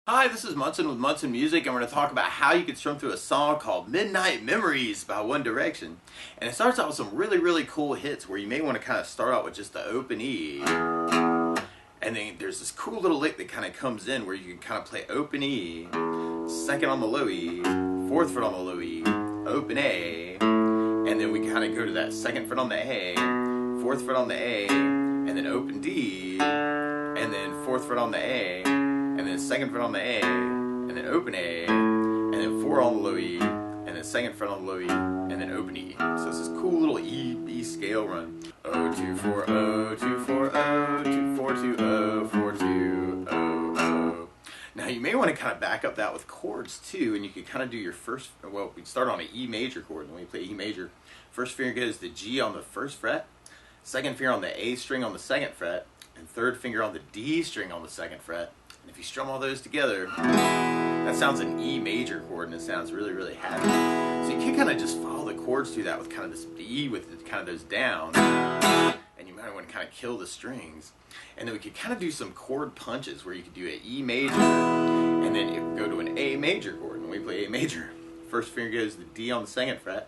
Hi, this is Munson with Munson Music, and we're going to talk about how you can strum through a song called Midnight Memories by One Direction. And it starts out with some really cool hits where you may want to kind of start out with just the open E. And then there's this cool little lick that kind of comes in where you can kind of play open E, second on the low E, fourth fret on the low E, open A, and then we kind of go to that second fret on the A, fourth fret on the A, and then open D, and then fourth fret on the A, and then second fret on the A, and then open A, and then 4 on the low E, and then second fret on the low E, and then open E. So it's this cool little E scale run. O 2 4 O 2 4 O 2 4 2 O 4 2 O O. Now you may want to kind of back up that with chords too, and you could kind of do your first. Well, we start on an E major chord, and when you play E major, first finger goes to G on the first fret, second finger on the A string on the second fret, and third finger on the D string on the second fret. And if you strum all those together, that sounds an E major chord, and it sounds really happy. So you can kind of just follow the chords through that with kind of this E with kind of those down, and you might want to kind of kill the strings. And then we could kind of do some chord punches where you could do an E major, and then it would go to an A major chord. When we play A major, first finger goes to the D on the second fret,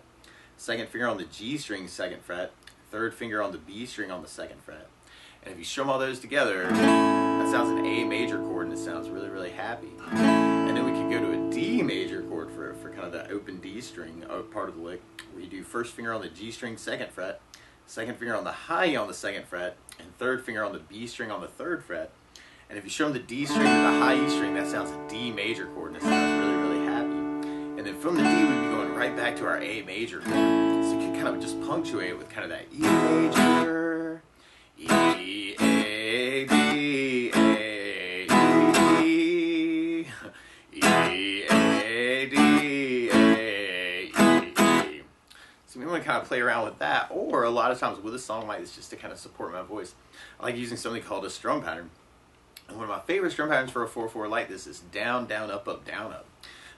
second finger on the G string second fret, third finger on the B string on the second fret. And if you strum all those together, that sounds an A major chord, and it sounds really happy. And then we can go to a D major chord for kind of the open D string part of the lick, where you do first finger on the G string second fret, second finger on the high E on the second fret, and third finger on the B string on the third fret. And if you strum the D string to the high E string, that sounds a D major chord, and it sounds really happy. And then from the D, we'd be going right back to our A major chord. So you can kind of just punctuate with kind of that E major, E, A, D, A, E, E, A, D, A, E. So we want to kind of play around with that, or a lot of times with a song like this, just to kind of support my voice, I like using something called a strum pattern. And one of my favorite strum patterns for a 4/4 like this is down, down, up, up, down, up.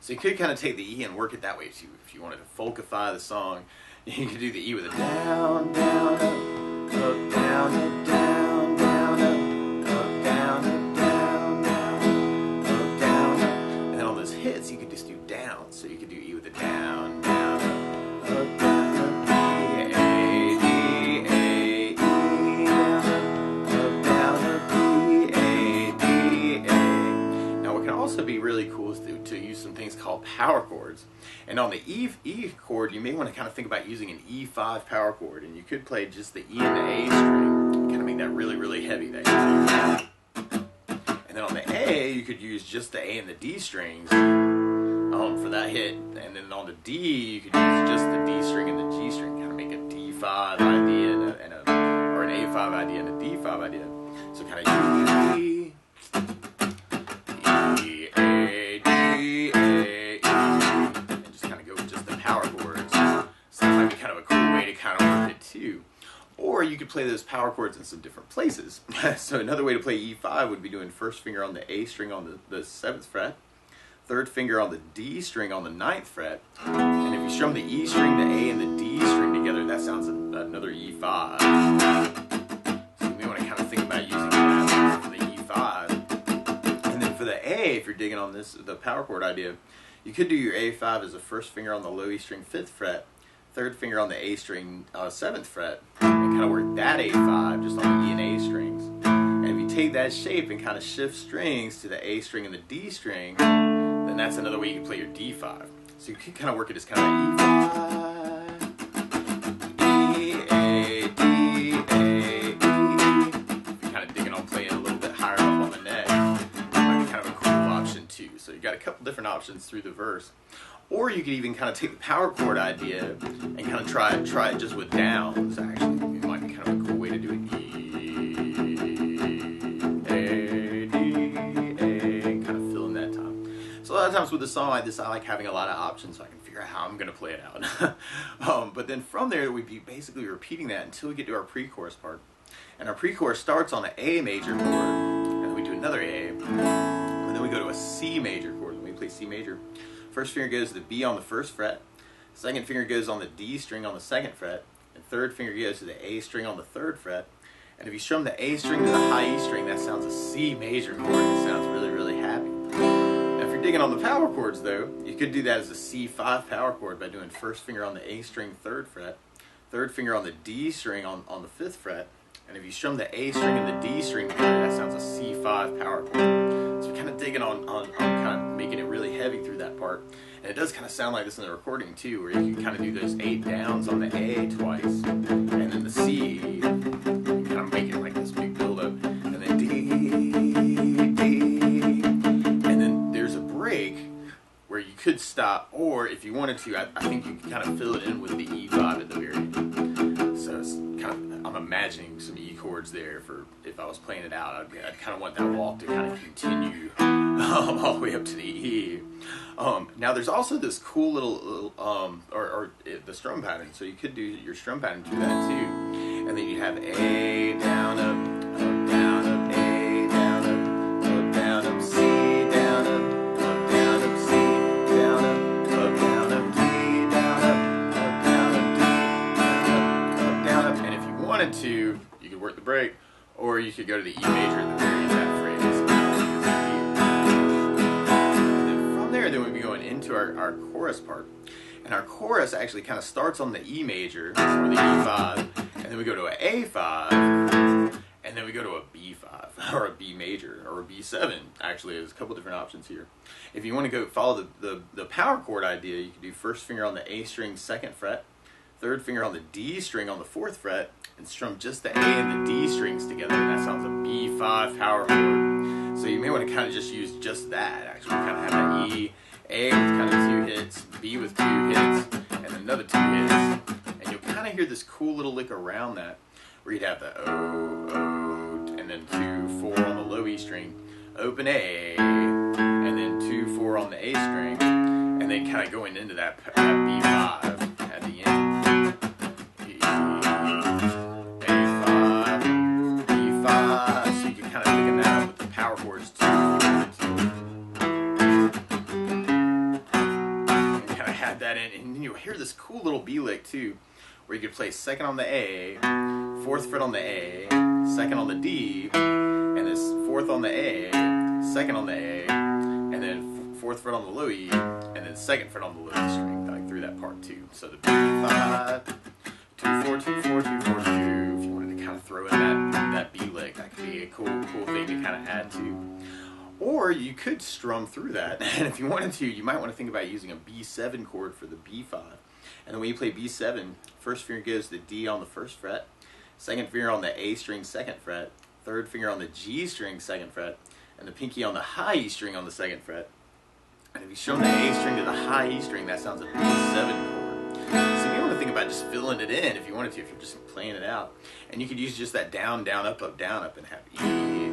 So you could kind of take the E and work it that way too. If you wanted to folkify the song, you could do the E with a down, down, up, down, up, down, down, up, down, up, down, down, up, down, up. And then on those hits, you could just do down. So you could do E with a down, down, up, down, up, D, A, D, A, E, down, up, D, A, D, A. Now what can also be really cool is to use some things called power chords. And on the E chord, you may want to kind of think about using an E5 power chord, and you could play just the E and the A string, kind of make that really heavy there. And then on the A, you could use just the A and the D strings for that hit. And then on the D, you could use just the D string and the G string, kind of make a D5 idea or an A5 idea and a D5 idea. So kind of E, E, A, D, A, and just kind of go with just the power chords. So that might be kind of a cool way to kind of work it too. Or you could play those power chords in some different places. So another way to play E5 would be doing first finger on the A string on the 7th fret, third finger on the D string on the 9th fret, and if you strum the E string, the A, and the D string together, that sounds another E5. So you may want to kind of think about using that for the E5. And then for the A, if you're digging on the power chord idea, you could do your A5 as a first finger on the low E string 5th fret, third finger on the A string 7th fret, and kind of work that A5 just on the E and A strings. And if you take that shape and kind of shift strings to the A string and the D string, then that's another way you can play your D5. So you can kind of work it as kind of E5, E, A, D, A, E. If you're kind of digging on playing a little bit higher up on the neck, that might be kind of a cool option too. So you got a couple different options through the verse. Or you could even kind of take the power chord idea and kind of try it just with downs. Actually, it might be kind of a cool way to do it. E, A, D, A, and kind of fill in that time. So a lot of times with a song like this, I like having a lot of options so I can figure out how I'm going to play it out. But then from there, we'd be basically repeating that until we get to our pre-chorus part. And our pre-chorus starts on an A major chord, and then we do another A, and then we go to a C major chord. When we play C major, first finger goes to the B on the 1st fret, second finger goes on the D string on the 2nd fret, and third finger goes to the A string on the 3rd fret. And if you strum the A string to the high E string, that sounds a C major chord. It sounds really happy. digging on the power chords though, you could do that as a C5 power chord by doing first finger on the A string 3rd fret, third finger on the D string on the 5th fret, and if you strum the A string and the D string together, that sounds a C5 power chord. So we're kind of digging on kind of making it really heavy through that part. And it does kind of sound like this in the recording too, where you can kind of do those 8 downs on the A twice, and then the C, you kind of make it like this big buildup, and then D, and then there's a break where you could stop, or if you wanted to, I think you can kind of fill it in with the E5 at the very end. So it's kind of, I'm imagining some E chords there for if I was playing it out. I'd kind of want that walk to kind of continue all the way up to the E. Now there's also this cool little, the strum pattern. So you could do your strum pattern to that too. And then you have A, down, up, down, up, A, down, up, C, down, up, down, up, C, down, up, down, up, D, down, up, down, up, D, down, up. And if you wanted to, you could work the break, or you could go to the E major at the very end of that phrase. Then we'd be going into our chorus part, and our chorus actually kind of starts on the E major or the E5, and then we go to an A5, and then we go to a B5 or a B major or a B7. Actually, there's a couple different options here. If you want to go follow the power chord idea, you can do first finger on the A string 2nd fret, third finger on the D string on the 4th fret, and strum just the A and the D strings together, and that sounds a B5 power chord. So you may want to kind of just use just that, actually kind of have that E, A with kind of 2 hits, B with 2 hits, and another 2 hits, and you'll kind of hear this cool little lick around that, where you'd have the O, and then 2, 4 on the low E string, open A, and then 2, 4 on the A string, and then kind of going into that B5 at the end. Power chords too. And kind of had that in, and then you'll hear this cool little B lick too, where you could play 2nd on the A, 4th fret on the A, 2nd on the D, and this 4th on the A, 2nd on the A, and then 4th fret on the low E, and then 2nd fret on the low E string, like through that part too. So the B5, 2, 4, 2, 4, 2, 4, 2. If you wanted to kind of throw in that B lick, that could be a cool thing to kind of add to. Or you could strum through that, and if you wanted to, you might want to think about using a B7 chord for the B5. And then when you play B7, first finger goes to the D on the 1st fret, 2nd finger on the A string 2nd fret, 3rd finger on the G string 2nd fret, and the pinky on the high E string on the 2nd fret. And if you strum the A string to the high E string, that sounds a B7 chord. So you may want to think about just filling it in if you wanted to, if you're just playing it out. And you could use just that down, down, up, down, up, and have E,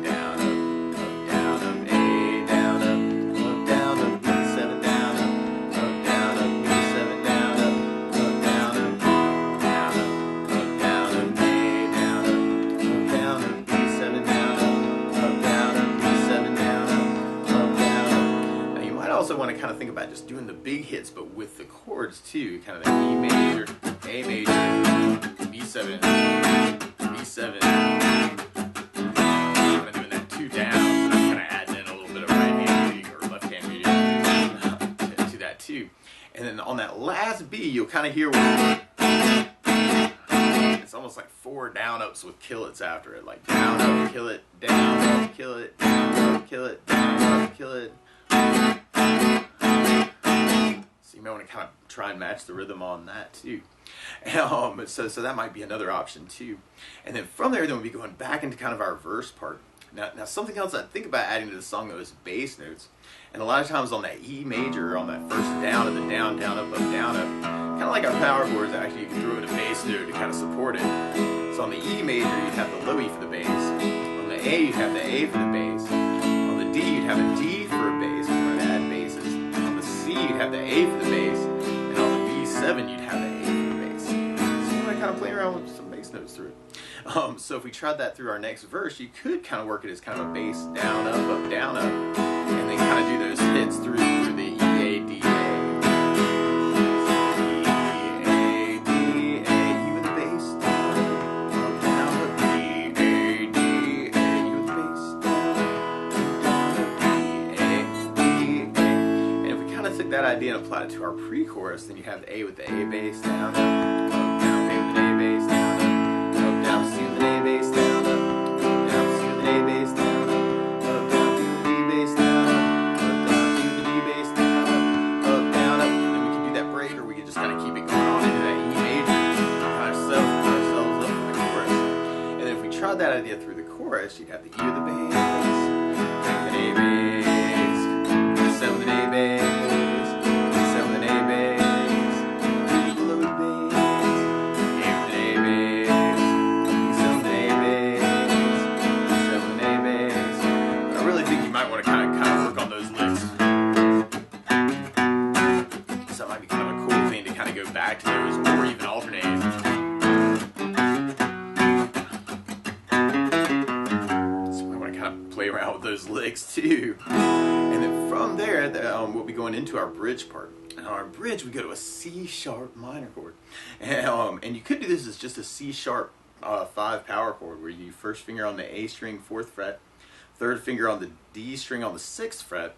down, up, down, up, A, down, up, down, up, B7, down, up, down, up, B7, down, up, down, up, down, up, down, up, A, down, up, down, up, B7, down, up, down, up, B7, down, up, down, up. Now you might also want to kind of think about just doing the big hits, but with the chords too, kind of the E major, A major, B7, B7. I'm doing that 2 down, so I'm kind of adding in a little bit of right-hand reading or left-hand reading to that too. And then on that last B, you'll kind of hear it's almost like 4 down ups with killets after it, like down up, kill it, down up, kill it, down up, kill it, down up, kill it. So you may want to kind of try and match the rhythm on that too. So that might be another option too. And then from there, then we'll be going back into kind of our verse part. Now something else I think about adding to the song though is bass notes. And a lot of times on that E major, on that first down of the down, down, up, down, up, kind of like our power chords, actually you can throw in a bass note to kind of support it. So on the E major, you'd have the low E for the bass. On the A, you'd have the A for the bass. On the D, you'd have a D for a bass, if you wanted to add basses. On the C, you'd have the A for the bass. And on the B7, you'd have the A for the bass. So you want to kind of play around with some bass notes through it. So if we tried that through our next verse, you could kind of work it as kind of a bass down, up, down, up, and then kind of do those hits through the E, A, D, A. that idea and apply it to our pre-chorus, then you have the A with the A bass down, up, down, A with an A bass down, up, down, C with an A bass down, up, down, C with an A bass down, up, down, D with an E bass down, up, down, D with an E bass down, up, down, up. And then we can do that break, or we can just kind of keep it going on into that E major, kind of set ourselves up for the chorus. And then if we tried that idea through the chorus, you'd have the E with the bass, A with an A bass, C with an A bass, C with an A bass, E below the bass, A with an A bass, C with an A bass, C with an A bass. But I really think you might want to kind of work on those licks. So that might be kind of a cool thing to kind of go back to those, or even alternate. Play around with those licks too. And then from there, we'll be going into our bridge part. And on our bridge, we go to a C sharp minor chord. And you could do this as just a C sharp 5 power chord, where you first finger on the A string 4th fret, third finger on the D string on the 6th fret,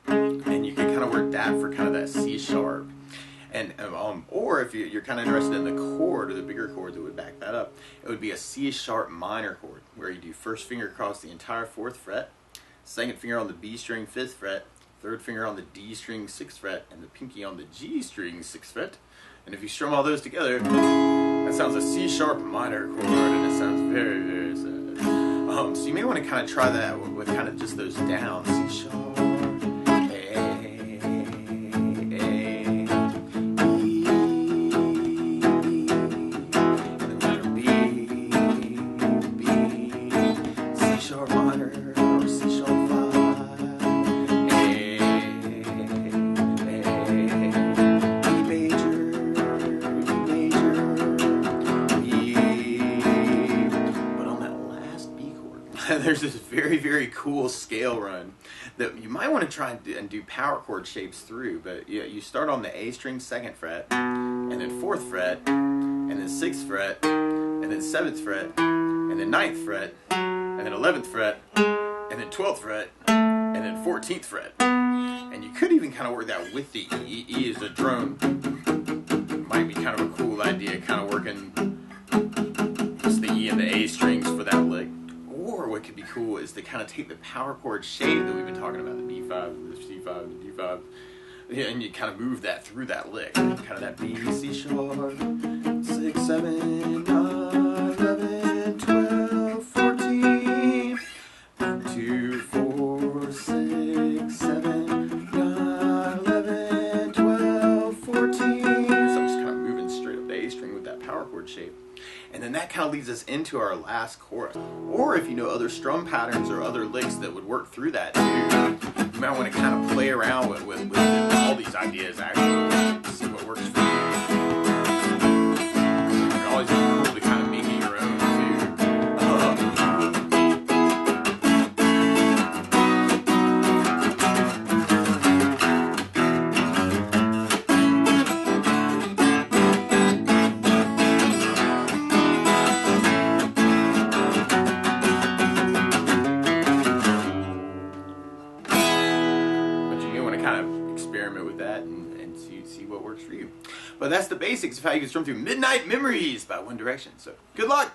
and you can kind of work that for kind of that C sharp. And or if you're kind of interested in the chord, or the bigger chord that would back that up, it would be a C sharp minor chord, where you do first finger across the entire 4th fret, second finger on the B string 5th fret, third finger on the D string 6th fret, and the pinky on the G string 6th fret. And if you strum all those together, that sounds a C sharp minor chord, and it sounds very, very sad. So you may want to kind of try that with kind of just those down, C sharp, there's this very, very cool scale run that you might want to try and do power chord shapes through. But you start on the A string 2nd fret, and then 4th fret, and then 6th fret, and then 7th fret, and then 9th fret, and then 11th fret, and then 12th fret, and then 14th fret. And you could even kind of work that with the E. E is a drone. Might be kind of a cool idea, kind of working just the E and the A strings for that lick. Or what could be cool is to kind of take the power chord shape that we've been talking about, the B5, the C5, the D5, and you kind of move that through that lick. Kind of that B, C sharp, 6, 7, 9, 11, 12, 14, 2, 4, 6, 7, 9, 11, 12, 14. So I'm just kind of moving straight up the A string with that power chord shape. And then that kind of leads us into our last chorus. Or if you know other strum patterns or other licks that would work through that too, you might want to kind of play around with all these ideas actually, see what works for you. It can always be cool to kind of make it your own too. Experiment with that and see what works for you. But that's the basics of how you can strum through Midnight Memories by One Direction. So good luck!